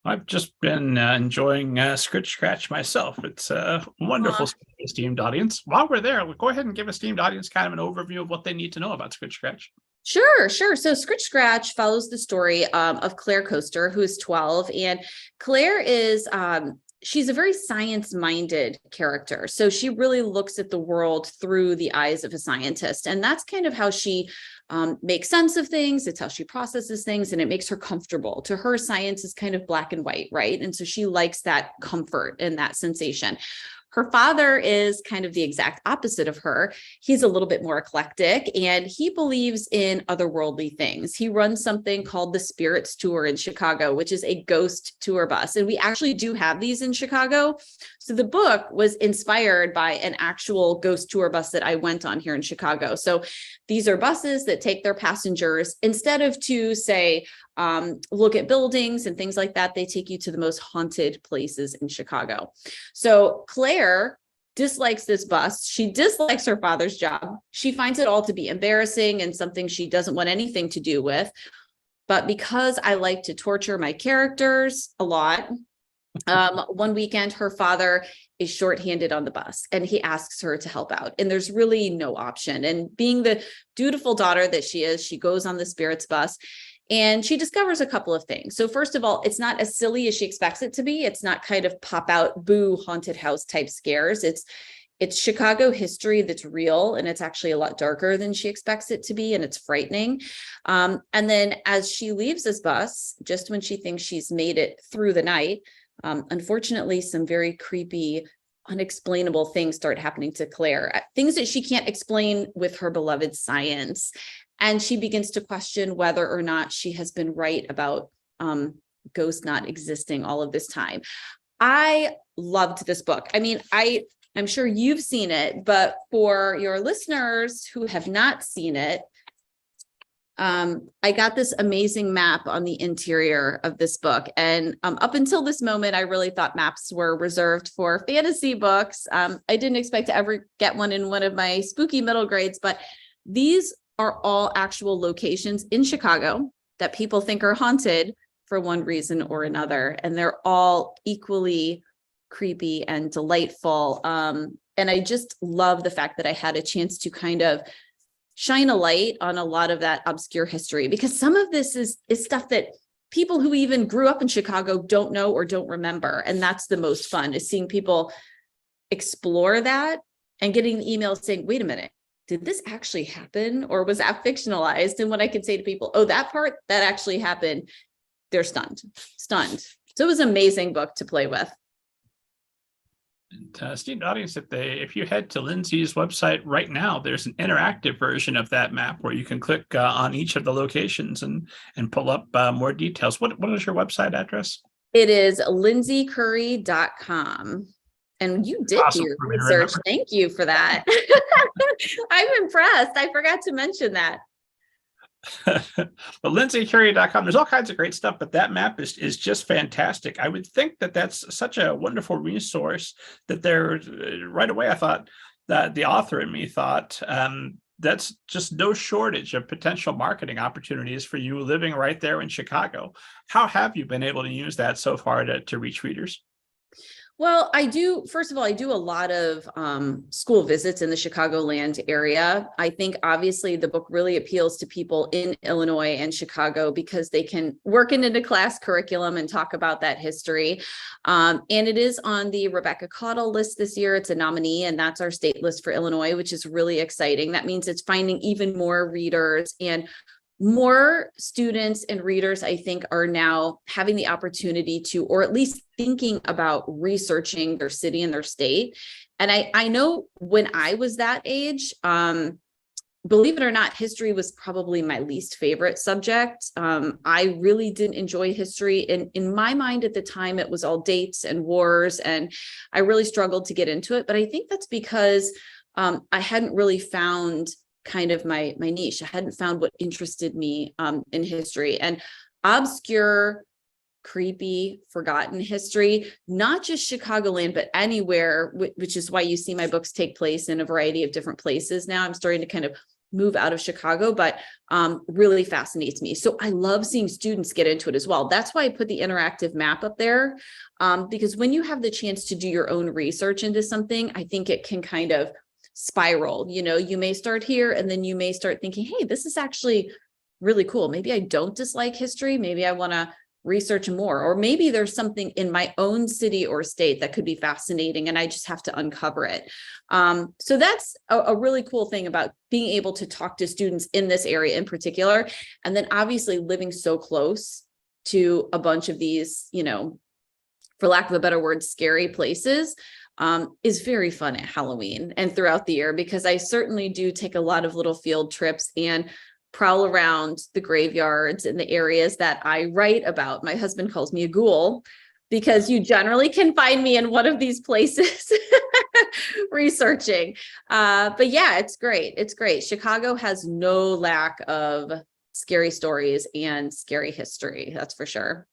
I've just been enjoying Scritch Scratch myself. It's a wonderful esteemed audience. While we're there, we'll go ahead and give esteemed audience kind of an overview of what they need to know about Scritch Scratch. Sure. So Scritch Scratch follows the story of Claire Coaster, who is 12. And Claire is, she's a very science-minded character. So she really looks at the world through the eyes of a scientist. And that's kind of how she makes sense of things. It's how she processes things, and it makes her comfortable. To her, science is kind of black and white, right? And so she likes that comfort and that sensation. Her father is kind of the exact opposite of her. He's a little bit more eclectic, and he believes in otherworldly things. He runs something called the Spirits Tour in Chicago, which is a ghost tour bus. And we actually do have these in Chicago. So the book was inspired by an actual ghost tour bus that I went on here in Chicago. So these are buses that take their passengers, instead of to say, look at buildings and things like that, they take you to the most haunted places in Chicago. So Claire dislikes this bus. She dislikes her father's job. She finds it all to be embarrassing and something she doesn't want anything to do with. But because I like to torture my characters a lot, one weekend her father is shorthanded on the bus and he asks her to help out, and there's really no option. And being the dutiful daughter that she is, she goes on the Spirits bus. And she discovers a couple of things. So first of all, it's not as silly as she expects it to be. It's not kind of pop out, boo, haunted house type scares. It's Chicago history that's real, and it's actually a lot darker than she expects it to be, and it's frightening. And then as she leaves this bus, just when she thinks she's made it through the night, unfortunately, some very creepy, unexplainable things start happening to Claire, things that she can't explain with her beloved science. And she begins to question whether or not she has been right about ghosts not existing all of this time. I loved this book. I mean, I'm sure you've seen it, but for your listeners who have not seen it, I got this amazing map on the interior of this book. And up until this moment, I really thought maps were reserved for fantasy books. I didn't expect to ever get one in one of my spooky middle grades, but these are all actual locations in Chicago that people think are haunted for one reason or another. And they're all equally creepy and delightful. And I just love the fact that I had a chance to kind of shine a light on a lot of that obscure history, because some of this is stuff that people who even grew up in Chicago don't know or don't remember. And that's the most fun, is seeing people explore that and getting emails saying, wait a minute, did this actually happen, or was that fictionalized? And when I can say to people, oh, that part, that actually happened, they're stunned. So it was an amazing book to play with. And esteemed audience, if you head to Lindsay's website right now, there's an interactive version of that map where you can click on each of the locations and pull up more details. What is your website address? It is lindsaycurrie.com. And you did do your research. Thank you for that. I'm impressed. I forgot to mention that. But lindsaycurrie.com, there's all kinds of great stuff, but that map is just fantastic. I would think that that's such a wonderful resource that there, right away, I thought that the author in me thought that's just no shortage of potential marketing opportunities for you living right there in Chicago. How have you been able to use that so far to reach readers? Well, first of all, I do a lot of school visits in the Chicagoland area. I think obviously the book really appeals to people in Illinois and Chicago because they can work in a class curriculum and talk about that history. And it is on the Rebecca Caudle list this year. It's a nominee, and that's our state list for Illinois, which is really exciting. That means it's finding even more readers, and more students and readers, I think, are now having the opportunity to, or at least thinking about researching their city and their state. And I know when I was that age, believe it or not, history was probably my least favorite subject. I really didn't enjoy history. In my mind at the time, it was all dates and wars, and I really struggled to get into it. But I think that's because I hadn't really found kind of my niche. I hadn't found what interested me in history. And obscure, creepy, forgotten history, not just Chicagoland, but anywhere, which is why you see my books take place in a variety of different places. Now I'm starting to kind of move out of Chicago, but really fascinates me. So I love seeing students get into it as well. That's why I put the interactive map up there, because when you have the chance to do your own research into something, I think it can kind of spiral. You know, you may start here and then you may start thinking, hey, this is actually really cool. Maybe I don't dislike history. Maybe I want to research more, or maybe there's something in my own city or state that could be fascinating and I just have to uncover it. So that's a really cool thing about being able to talk to students in this area in particular. And then obviously living so close to a bunch of these, you know, for lack of a better word, scary places, is very fun at Halloween and throughout the year, because I certainly do take a lot of little field trips and prowl around the graveyards in the areas that I write about. My husband calls me a ghoul because you generally can find me in one of these places researching. But yeah, it's great. It's great. Chicago has no lack of scary stories and scary history. That's for sure.